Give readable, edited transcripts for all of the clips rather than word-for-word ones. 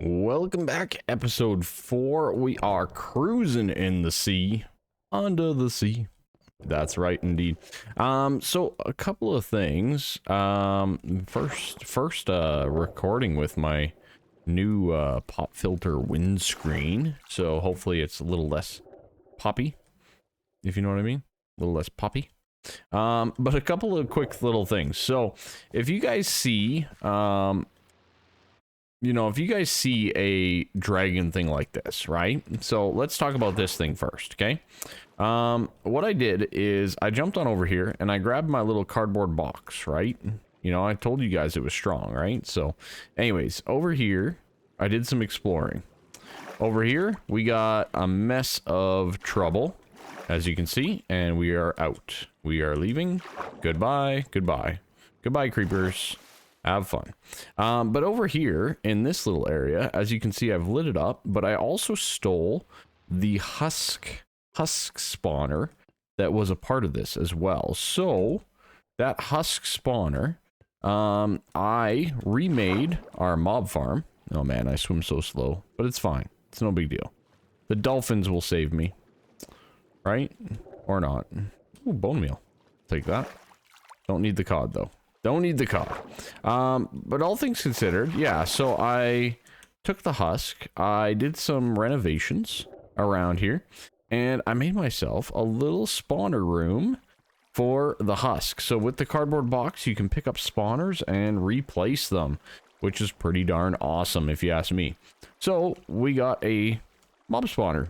Welcome back, episode 4. We are cruising in the sea, under the sea. That's right, indeed. So a couple of things. First, recording with my new pop filter windscreen. So hopefully it's a little less poppy, if you know what I mean. A little less poppy. But a couple of quick little things. So if you guys see, if you guys see a dragon thing like this, right? So let's talk about this thing first, okay? What I did is I jumped on over here and I grabbed my little cardboard box, right? You know, I told you guys it was strong, right? So anyways, over here, I did some exploring. Over here, we got a mess of trouble, as you can see, and we are out. We are leaving. Goodbye, goodbye. Goodbye, creepers. Have fun. But over here in this little area, as you can see, I've lit it up, but I also stole the husk spawner that was a part of this as well. So that husk spawner, I remade our mob farm. Oh man, I swim so slow, but it's fine. It's no big deal. The dolphins will save me, right? Or not. Ooh, bone meal. Take that. Don't need the cod though. Don't need the cod. But all things considered, yeah, so I took the husk, I did some renovations around here, and I made myself a little spawner room for the husk. So with the cardboard box, you can pick up spawners and replace them, which is pretty darn awesome if you ask me. So we got a mob spawner.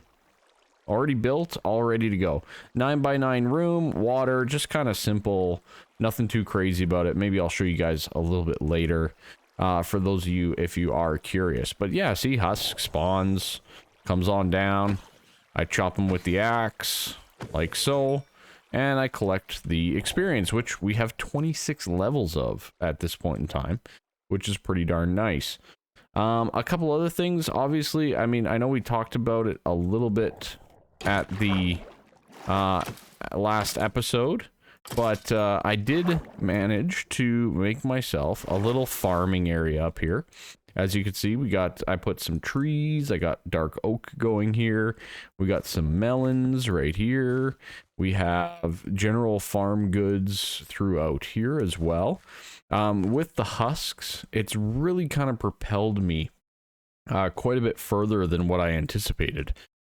Already built, all ready to go. 9x9 room, water, just kind of simple. Nothing too crazy about it. Maybe I'll show you guys a little bit later. For those of you, if you are curious. But yeah, see, husk spawns, comes on down. I chop them with the axe, like so. And I collect the experience, which we have 26 levels of at this point in time. Which is pretty darn nice. A couple other things, obviously. I mean, I know we talked about it a little bit at the last episode, but I did manage to make myself a little farming area up here. As you can see, I put some trees, I got dark oak going here, we got some melons right here, we have general farm goods throughout here as well. With the husks, it's really kind of propelled me quite a bit further than what I anticipated.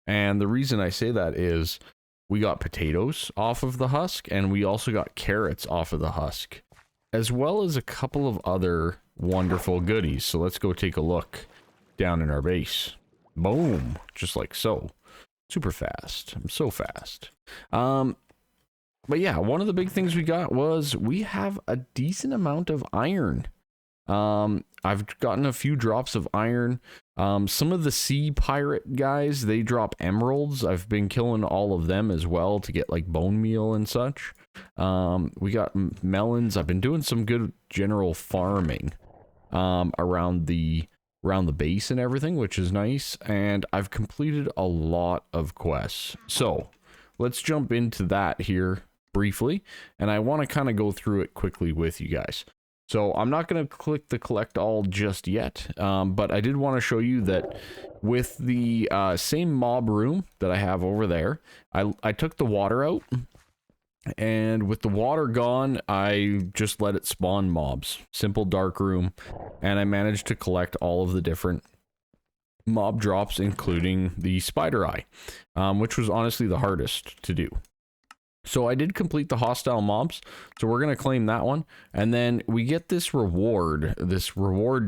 And the reason I say that is we got potatoes off of the husk, and we also got carrots off of the husk, as well as a couple of other wonderful goodies. So let's go take a look down in our base. Boom, just like so. Super fast. I'm so fast. But yeah, one of the big things we got was we have a decent amount of iron. I've gotten a few drops of iron. Some of the sea pirate guys, they drop emeralds. I've been killing all of them as well to get like bone meal and such. We got melons. I've been doing some good general farming around the base and everything, which is nice. And I've completed a lot of quests. So let's jump into that here briefly. And I want to kind of go through it quickly with you guys. So I'm not going to click the collect all just yet, but I did want to show you that with the same mob room that I have over there, I took the water out, and with the water gone, I just let it spawn mobs. Simple dark room, and I managed to collect all of the different mob drops, including the spider eye, which was honestly the hardest to do. So I did complete the hostile mobs, so we're going to claim that one, and then we get this reward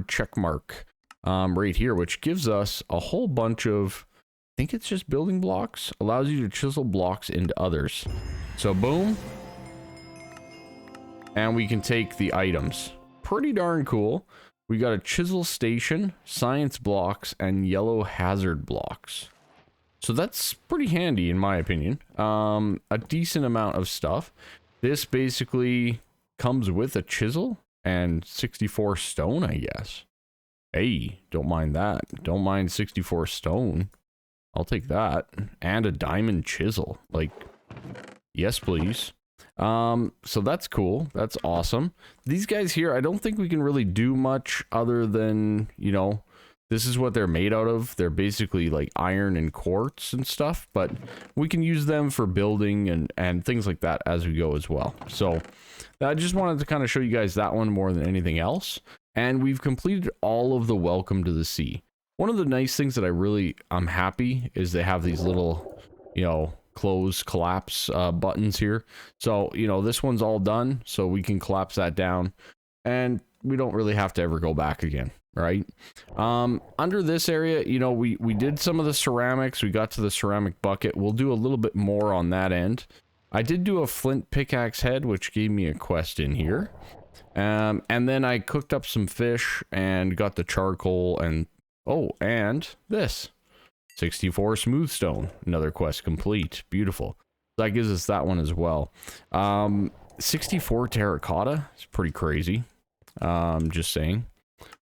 check mark right here, which gives us a whole bunch of, I think it's just building blocks, allows you to chisel blocks into others. So boom, and we can take the items. Pretty darn cool. We got a chisel station, science blocks, and yellow hazard blocks. So that's pretty handy in my opinion. A decent amount of stuff. This basically comes with a chisel and 64 stone, I guess. Hey, don't mind that. Don't mind 64 stone. I'll take that. And a diamond chisel. Like, yes, please. So that's cool. That's awesome. These guys here, I don't think we can really do much other than, you know, This is what they're made out of. They're basically like iron and quartz and stuff, but we can use them for building and things like that as we go as well. So I just wanted to kind of show you guys that one more than anything else. And we've completed all of the Welcome to the Sea. One of the nice things that I'm happy is they have these little, you know, close collapse buttons here. So, you know, this one's all done, so we can collapse that down and we don't really have to ever go back again, right? Under this area, you know, we did some of the ceramics. We got to the ceramic bucket. We'll do a little bit more on that end. I did do a flint pickaxe head, which gave me a quest in here. And then I cooked up some fish and got the charcoal and and this 64 smooth stone, another quest complete. Beautiful. That gives us that one as well. 64 terracotta is pretty crazy. Just saying,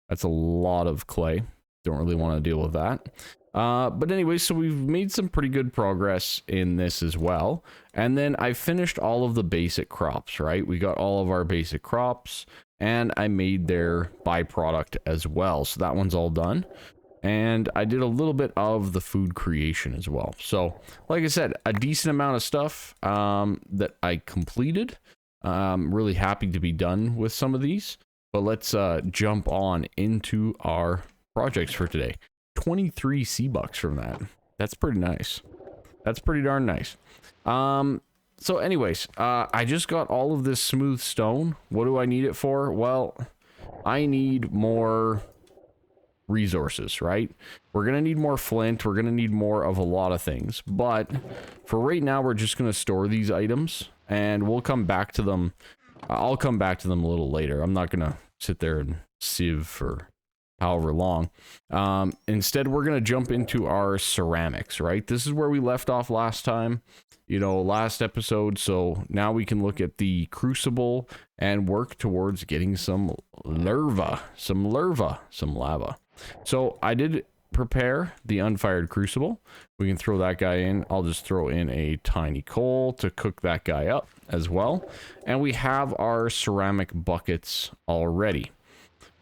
that's a lot of clay. Don't really want to deal with that. But anyway, so we've made some pretty good progress in this as well. And then I finished all of the basic crops, right? We got all of our basic crops and I made their byproduct as well. So that one's all done. And I did a little bit of the food creation as well. So like I said, a decent amount of stuff that I completed. I'm really happy to be done with some of these. But let's jump on into our projects for today. 23 C-bucks from that. That's pretty nice. That's pretty darn nice. So anyways, I just got all of this smooth stone. What do I need it for? Well, I need more resources, right? We're gonna need more flint. We're gonna need more of a lot of things. But for right now, we're just gonna store these items and we'll come back to them. I'll come back to them a little later. I'm not gonna sit there and sieve for however long. Instead, we're going to jump into our ceramics, right? This is where we left off last time, you know, last episode. So now we can look at the Crucible and work towards getting some lava. So I did prepare the unfired Crucible. We can throw that guy in. I'll just throw in a tiny coal to cook that guy up as well. And we have our ceramic buckets already.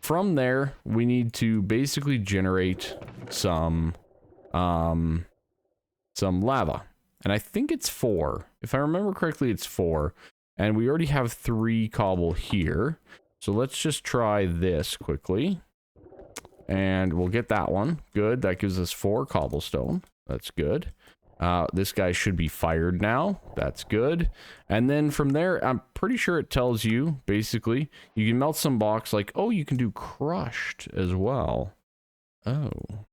From there, we need to basically generate some lava. And I think it's 4. If I remember correctly, it's 4. And we already have 3 cobble here. So let's just try this quickly. And we'll get that one. Good. That gives us 4 cobblestone. That's good. This guy should be fired now. That's good. And then from there, I'm pretty sure it tells you, basically, you can melt some blocks like, oh, you can do crushed as well. Oh,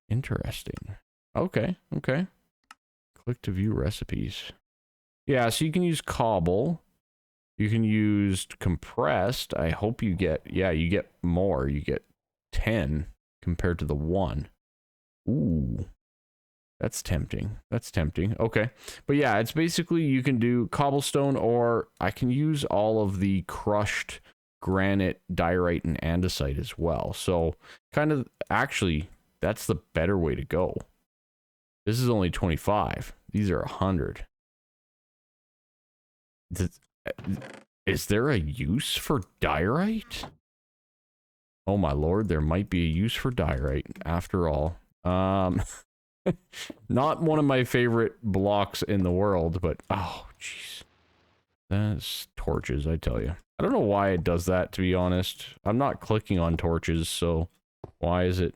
interesting. Okay, okay. Click to view recipes. Yeah, so you can use cobble. You can use compressed. I hope you get, yeah, you get more. You get 10 compared to the 1. Ooh. That's tempting. That's tempting. Okay. But yeah, it's basically you can do cobblestone or I can use all of the crushed granite, diorite, and andesite as well. So kind of actually, that's the better way to go. This is only 25. These are 100. Is there a use for diorite? Oh my lord, there might be a use for diorite after all. Not one of my favorite blocks in the world, but oh jeez, that's torches, I tell you. I don't know why it does that, to be honest. I'm not clicking on torches, so why is it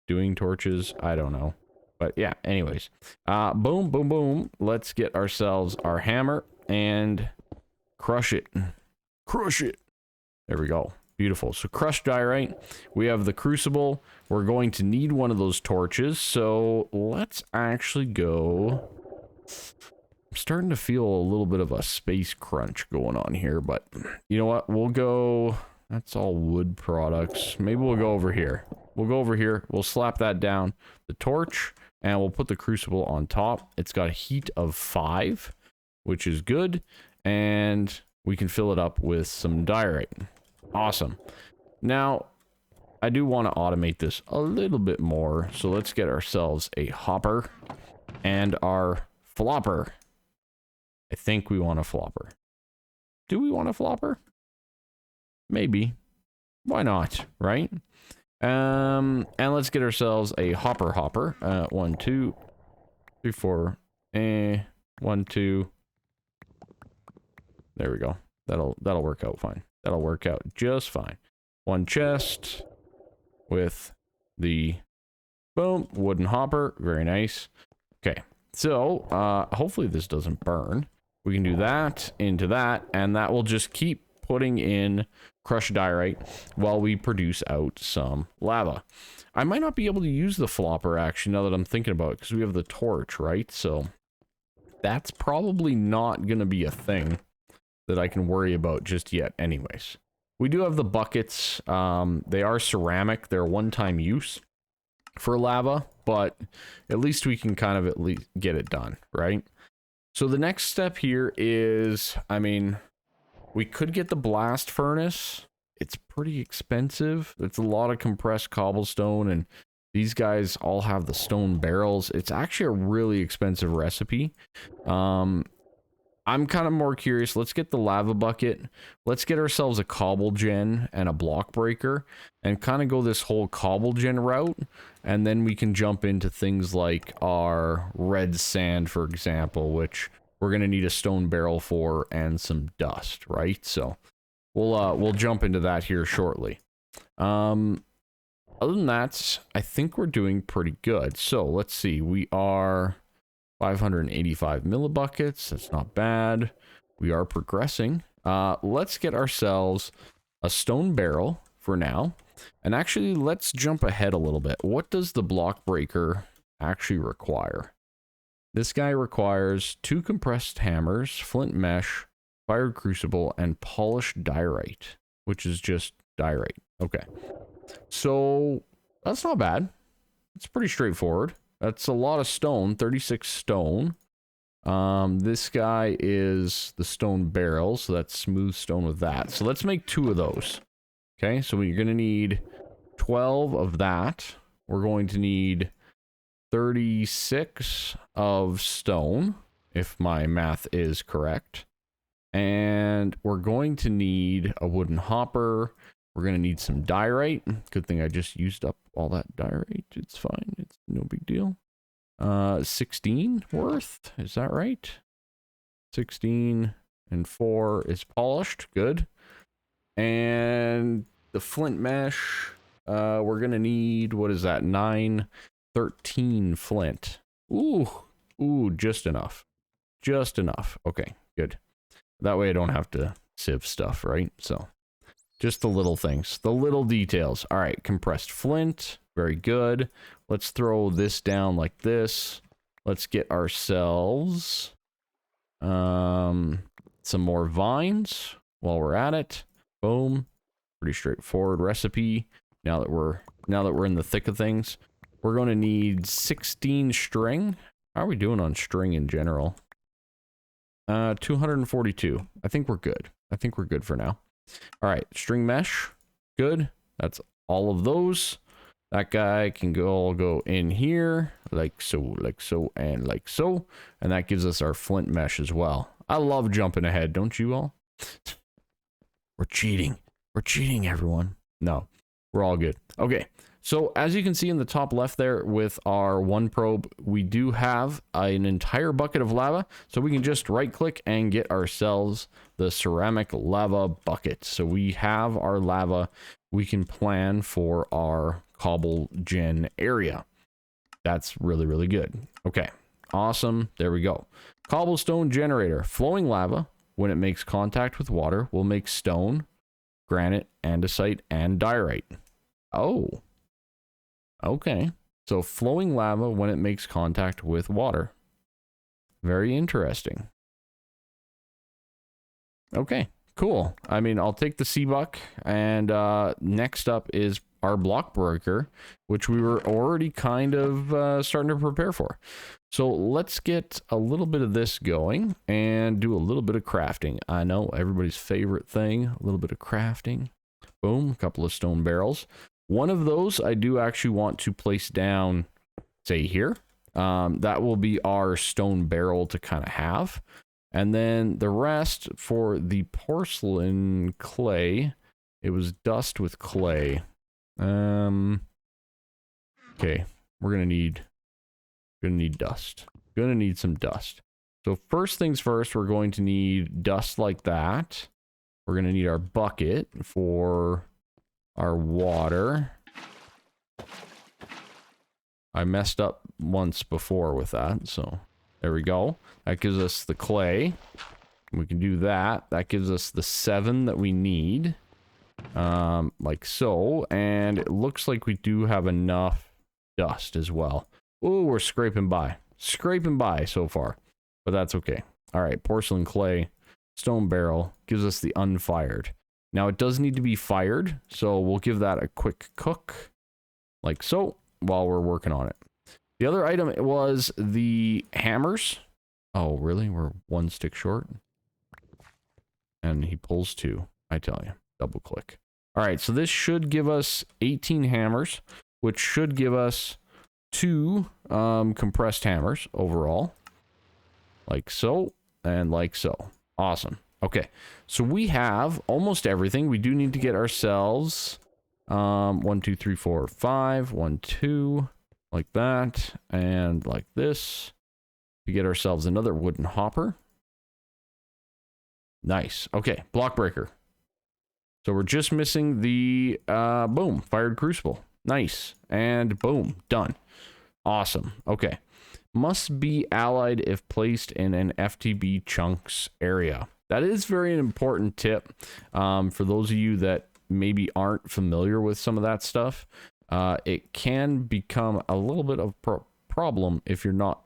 doing torches? I don't know. But yeah, anyways, boom, boom, boom. Let's get ourselves our hammer and crush it. Crush it. There we go. Beautiful. So crushed diorite. We have the Crucible. We're going to need one of those torches. So let's actually go. I'm starting to feel a little bit of a space crunch going on here, but you know what? We'll go. That's all wood products. Maybe we'll go over here. We'll go over here. We'll slap that down. The torch, and we'll put the Crucible on top. It's got a heat of 5, which is good. And we can fill it up with some diorite. Awesome. Now, I do want to automate this a little bit more. So let's get ourselves a hopper and our flopper. I think we want a flopper. Do we want a flopper? Maybe. Why not, right? And let's get ourselves a hopper. 1, 2, 3, 4. 1, 2. There we go. That'll work out fine. That'll work out just fine. One chest with the boom wooden hopper. Very nice. Okay. So hopefully this doesn't burn. We can do that into that, and that will just keep putting in crushed diorite while we produce out some lava. I might not be able to use the flopper actually now that I'm thinking about it because we have the torch, right? So that's probably not going to be a thing that I can worry about just yet anyways. We do have the buckets. They are ceramic. They're one-time use for lava, but at least we can kind of at least get it done, right? So the next step here is, I mean, we could get the blast furnace. It's pretty expensive. It's a lot of compressed cobblestone, and these guys all have the stone barrels. It's actually a really expensive recipe. I'm kind of more curious. Let's get the lava bucket. Let's get ourselves a cobble gen and a block breaker and kind of go this whole cobble gen route. And then we can jump into things like our red sand, for example, which we're going to need a stone barrel for and some dust, right? So we'll jump into that here shortly. Other than that, I think we're doing pretty good. So let's see. We are 585 millibuckets. That's not bad. We are progressing. Let's get ourselves a stone barrel for now. And actually, let's jump ahead a little bit. What does the block breaker actually require? This guy requires 2 compressed hammers, flint mesh, fired crucible, and polished diorite, which is just diorite. Okay. So that's not bad. It's pretty straightforward. That's a lot of stone, 36 stone. This guy is the stone barrel, so that's smooth stone with that. So let's make 2 of those. Okay, so you're going to need 12 of that. We're going to need 36 of stone, if my math is correct. And we're going to need a wooden hopper. We're going to need some diorite. Good thing I just used up all that diorite. It's fine. It's no big deal. 16 worth. Is that right? 16 and 4 is polished. Good. And the flint mesh, we're going to need, what is that? 13 flint. Ooh, just enough. Just enough. Okay, good. That way I don't have to sieve stuff, right? So just the little things, the little details. All right, compressed flint. Very good. Let's throw this down like this. Let's get ourselves some more vines while we're at it. Boom. Pretty straightforward recipe. Now that we're in the thick of things, we're going to need 16 string. How are we doing on string in general? 242. I think we're good. I think we're good for now. All right, string mesh. Good. That's all of those. That guy can go in here like so, and like so. And that gives us our flint mesh as well. I love jumping ahead, don't you all? We're cheating. We're cheating, everyone. No, we're all good. Okay, so as you can see in the top left there with our 1 probe, we do have an entire bucket of lava. So we can just right click and get ourselves the ceramic lava bucket. So we have our lava. We can plan for our cobble gen area. That's really, really good. Okay, awesome. There we go. Cobblestone generator. Flowing lava, when it makes contact with water, will make stone, granite, andesite, and diorite. Oh. Okay. So flowing lava when it makes contact with water. Very interesting. Okay, cool. I mean, I'll take the sea buck, and next up is our block breaker, which we were already kind of starting to prepare for. So let's get a little bit of this going and do a little bit of crafting. I know everybody's favorite thing, a little bit of crafting. Boom, a couple of stone barrels. One of those I do actually want to place down, say here. That will be our stone barrel to kind of have. And then the rest for the porcelain clay, it was dust with clay. Okay, we're gonna need dust. Gonna need some dust. So first things first, we're going to need dust like that. We're gonna need our bucket for our water. I messed up once before with that, so there we go. That gives us the clay. We can do that. That gives us the 7 that we need. Like so. And it looks like we do have enough dust as well. Oh, we're scraping by. Scraping by so far. But that's okay. Alright, porcelain clay. Stone barrel. Gives us the unfired. Now it does need to be fired. So we'll give that a quick cook. Like so. While we're working on it. The other item was the hammers. Oh, really? We're 1 stick short? And he pulls 2. I tell you. Double click. Alright, so this should give us 18 hammers, which should give us 2 compressed hammers overall. Like so, and like so. Awesome. Okay, so we have almost everything. We do need to get ourselves 1, 2, 3, 4, 5. 1, 2, like that, and like this. We get ourselves another wooden hopper. Nice. Okay, block breaker. So we're just missing the, boom, fired crucible. Nice. And boom, done. Awesome. Okay. Must be allied if placed in an FTB chunks area. That is very important tip for those of you that maybe aren't familiar with some of that stuff. It can become a little bit of a problem if you're not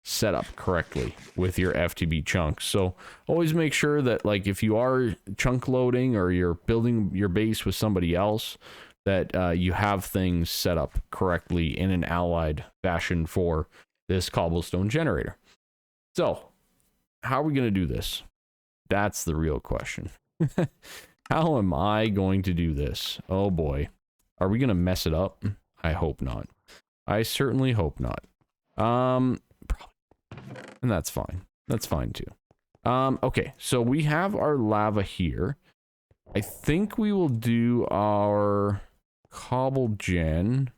set up correctly with your FTB chunks. So always make sure that, like, if you are chunk loading or you're building your base with somebody else, that you have things set up correctly in an allied fashion for this cobblestone generator. So how are we going to do this? That's the real question. How am I going to do this? Oh boy. Are we going to mess it up? I hope not. I certainly hope not. And that's fine. That's fine too. Okay, so we have our lava here. I think we will do our cobble gen.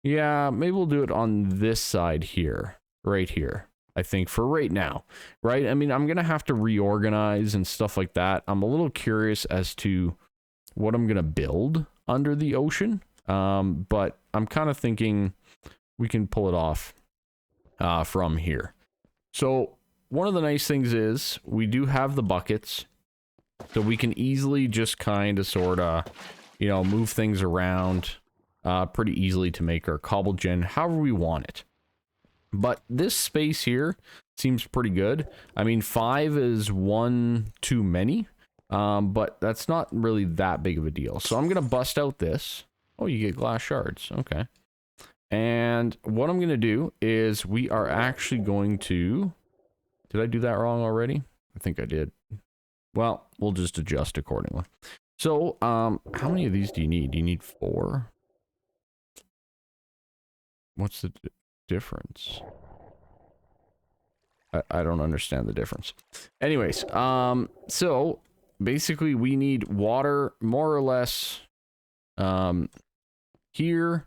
Yeah, maybe we'll do it on this side here. Right here. I think for right now. Right? I mean, I'm going to have to reorganize and stuff like that. I'm a little curious as to what I'm going to build under the ocean. But I'm kind of thinking we can pull it off from here. So one of the nice things is we do have the buckets, so we can easily just kind of sort of, you know, move things around pretty easily to make our cobble gen however we want it. But this space here seems pretty good. I mean, 5 is 1 too many, but that's not really that big of a deal. So I'm gonna bust out this. Oh, you get glass shards. Okay. And what I'm going to do is we are actually going to... Did I do that wrong already? I think I did. Well, we'll just adjust accordingly. So, how many of these do you need? Do you need 4? What's the difference? I don't understand the difference. Anyways, so basically we need water more or less here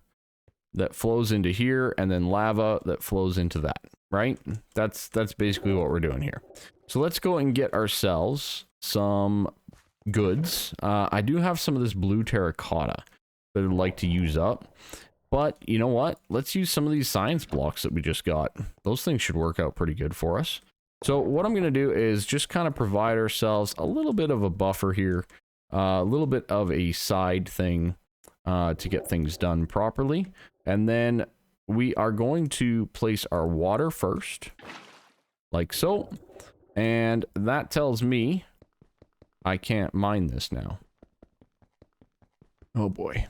that flows into here, and then lava that flows into that, right? That's basically what we're doing here. So let's go and get ourselves some goods. I do have some of this blue terracotta that I'd like to use up. But you know what? Let's use some of these science blocks that we just got. Those things should work out pretty good for us. So what I'm going to do is just kind of provide ourselves a little bit of a buffer here. A little bit of a side thing to get things done properly. And then we are going to place our water first. Like so. And that tells me I can't mine this now. Oh boy.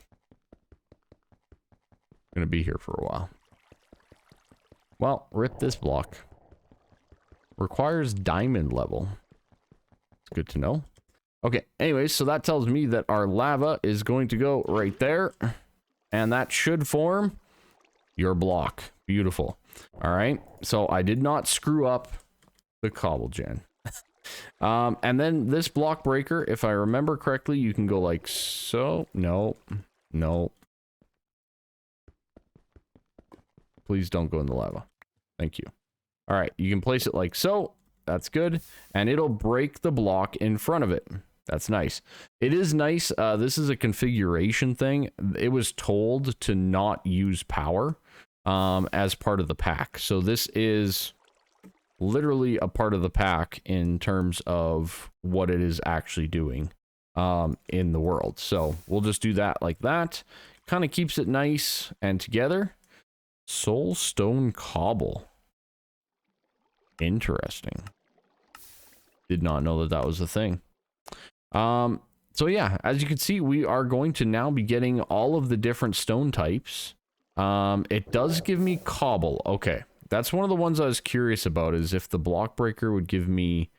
Gonna be here for a while. Well, rip this block. Requires diamond level. It's good to know. Okay, anyways, so that tells me that our lava is going to go right there. And that should form your block. Beautiful. Alright, so I did not screw up the cobble gen. And then this block breaker, if I remember correctly, you can go like so. No. No. Please don't go in the lava. Thank you. All right, you can place it like so. That's good. And it'll break the block in front of it. That's nice. It is nice. This is a configuration thing. It was told to not use power as part of the pack. So this is literally a part of the pack in terms of what it is actually doing in the world. So we'll just do that like that. Kind of keeps it nice and together. Soulstone Cobble. Interesting. Did not know that that was a thing. So yeah, as you can see, we are going to now be getting all of the different stone types. It does give me Cobble. Okay, that's one of the ones I was curious about, is if the block breaker would give me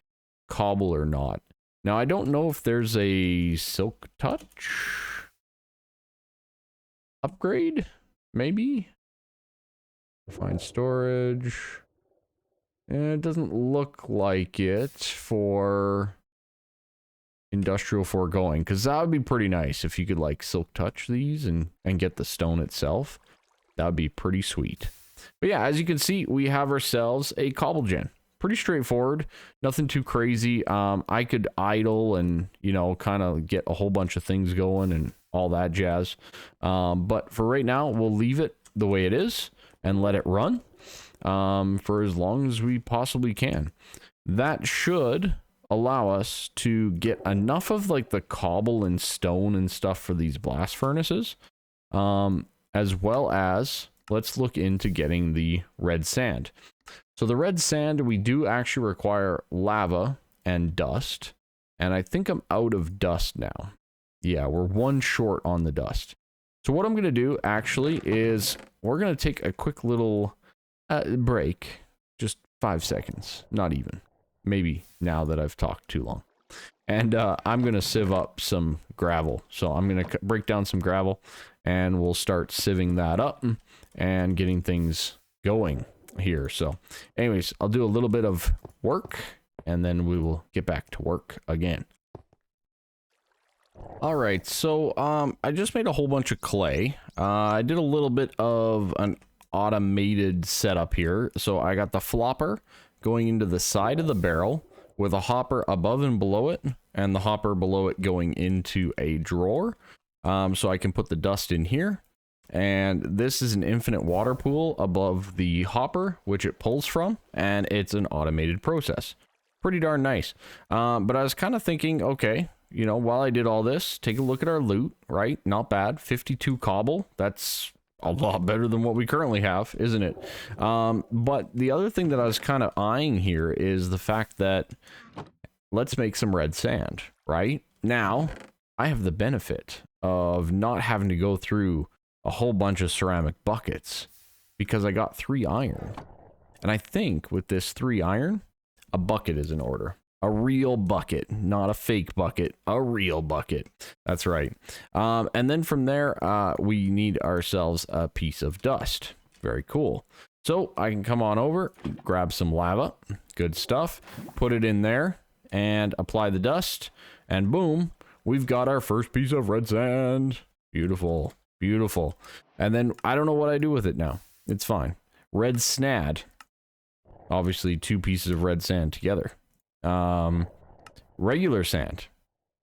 Cobble or not. Now, I don't know if there's a Silk Touch upgrade, maybe? Find storage. It doesn't look like it for industrial foregoing, because that would be pretty nice if you could like Silk Touch these and get the stone itself. That would be pretty sweet. But yeah, as you can see, we have ourselves a Cobble gen. Pretty straightforward, nothing too crazy. I could idle and, you know, kind of get a whole bunch of things going and all that jazz. But for right now, we'll leave it the way it is and let it run for as long as we possibly can. That should allow us to get enough of like the cobble and stone and stuff for these blast furnaces, as well as let's look into getting the red sand. So the red sand, we do actually require lava and dust, and I think I'm out of dust now. Yeah, we're one short on the dust. So what I'm going to do actually is we're going to take a quick little break, just 5 seconds, not even. Maybe now that I've talked too long. And I'm going to sieve up some gravel. So I'm going to break down some gravel and we'll start sieving that up and getting things going here. So anyways, I'll do a little bit of work and then we will get back to work again. All right, so I just made a whole bunch of clay. I did a little bit of an automated setup here. So I got the flopper going into the side of the barrel with a hopper above and below it, and the hopper below it going into a drawer. So I can put the dust in here. And this is an infinite water pool above the hopper, which it pulls from, and it's an automated process. Pretty darn nice. But I was kind of thinking, okay, you know, while I did all this, take a look at our loot, right? Not bad. 52 cobble. That's a lot better than what we currently have, isn't it? But the other thing that I was kind of eyeing here is the fact that let's make some red sand, right? Now, I have the benefit of not having to go through a whole bunch of ceramic buckets because I got 3 iron. And I think with this 3 iron, a bucket is in order. A real bucket, not a fake bucket, a real bucket. That's right. And then from there, we need ourselves a piece of dust. Very cool. So I can come on over, grab some lava, good stuff, put it in there and apply the dust. And boom, we've got our first piece of red sand. Beautiful, beautiful. And then I don't know what I do with it now. It's fine. Red snad. Obviously 2 pieces of red sand together. Regular sand.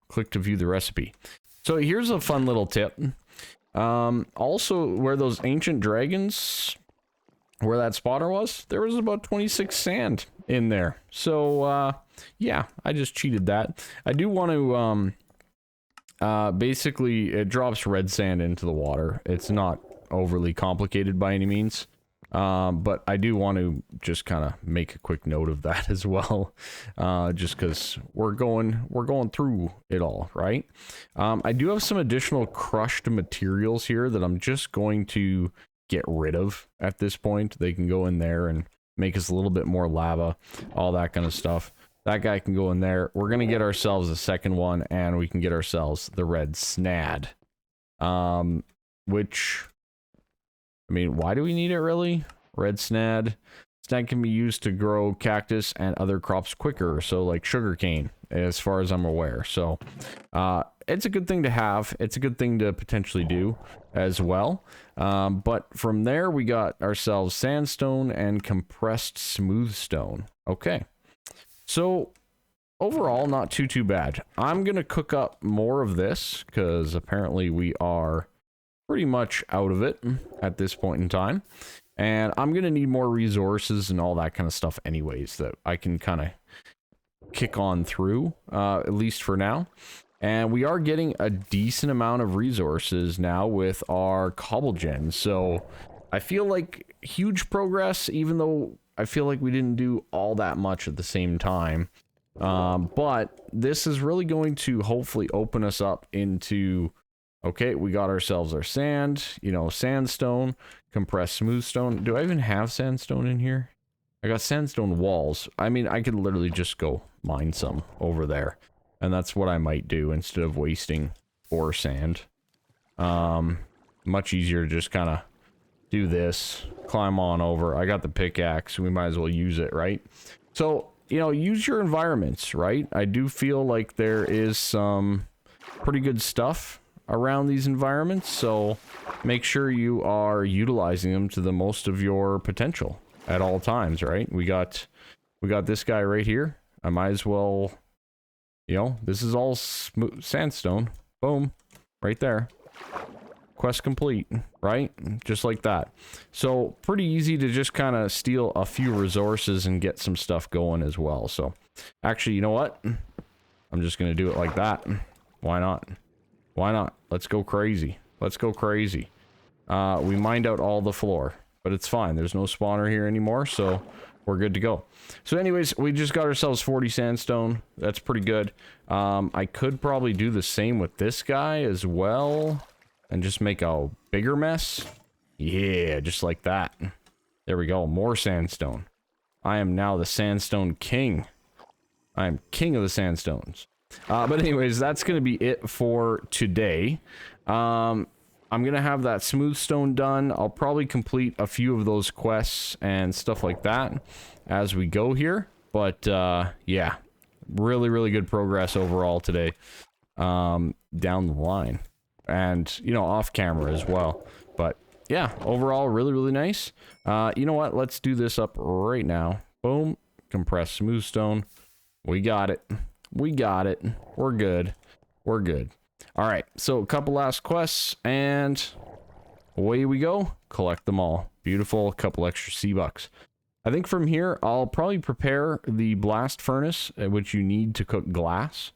Click to view the recipe. So here's a fun little tip. Also, where those ancient dragons, where that spotter was, there was about 26 sand in there. So yeah, I just cheated that. I do want to basically it drops red sand into the water. It's not overly complicated by any means. But I do want to just kind of make a quick note of that as well, just because we're going through it all, right? I do have some additional crushed materials here that I'm just going to get rid of at this point. They can go in there and make us a little bit more lava, all that kind of stuff. That guy can go in there. We're going to get ourselves a second one, and we can get ourselves the red snad, which... I mean, why do we need it really? Red snad. Sand can be used to grow cactus and other crops quicker, so like sugarcane, as far as I'm aware. So it's a good thing to have. It's a good thing to potentially do as well. But from there, we got ourselves sandstone and compressed smooth stone. Okay. So overall, not too bad. I'm going to cook up more of this because apparently we are pretty much out of it at this point in time. And I'm going to need more resources and all that kind of stuff anyways that I can kind of kick on through, at least for now. And we are getting a decent amount of resources now with our cobble gen. So I feel like huge progress, even though I feel like we didn't do all that much at the same time. But this is really going to hopefully open us up into, okay, we got ourselves our sand, you know, sandstone, compressed smooth stone. Do I even have sandstone in here? I got sandstone walls. I mean, I could literally just go mine some over there. And that's what I might do instead of wasting ore sand. Much easier to just kind of do this, climb on over. I got the pickaxe, we might as well use it, right? So, you know, use your environments, right? I do feel like there is some pretty good stuff around these environments, so make sure you are utilizing them to the most of your potential at all times, right? We got this guy right here. I might as well, you know, this is all smooth sandstone. Boom, right there. Quest complete, right? Just like that. So pretty easy to just kind of steal a few resources and get some stuff going as well. So actually, you know what? I'm just gonna do it like that. Why not? Why not? Let's go crazy. Let's go crazy. We mined out all the floor, but it's fine. There's no spawner here anymore, so we're good to go. So anyways, we just got ourselves 40 sandstone. That's pretty good. I could probably do the same with this guy as well and just make a bigger mess. Yeah, just like that. There we go. More sandstone. I am now the sandstone king. I am king of the sandstones. But anyways, that's going to be it for today. I'm going to have that smooth stone done. I'll probably complete a few of those quests and stuff like that as we go here. But yeah, really good progress overall today, down the line. And, you know, off camera as well. But yeah, overall, really nice. You know what? Let's do this up right now. Boom. Compressed smooth stone. We got it. We got it. We're good. We're good. All right. So a couple last quests and away we go. Collect them all. Beautiful. A couple extra C-bucks. I think from here, I'll probably prepare the blast furnace, which you need to cook glass.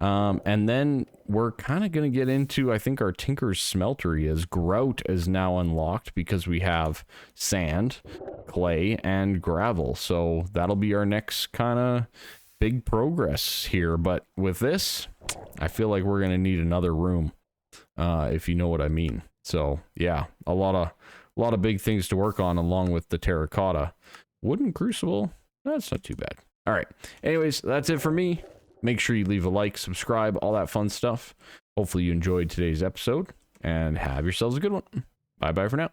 And then we're kind of going to get into, I think, our Tinker's Smeltery, as grout is now unlocked because we have sand, clay, and gravel. So that'll be our next kind of big progress here. But with this, I feel like we're going to need another room, if you know what I mean. So yeah, a lot of big things to work on along with the terracotta. Wooden crucible, that's not too bad. All right. Anyways, that's it for me. Make sure you leave a like, subscribe, all that fun stuff. Hopefully you enjoyed today's episode, and have yourselves a good one. Bye-bye for now.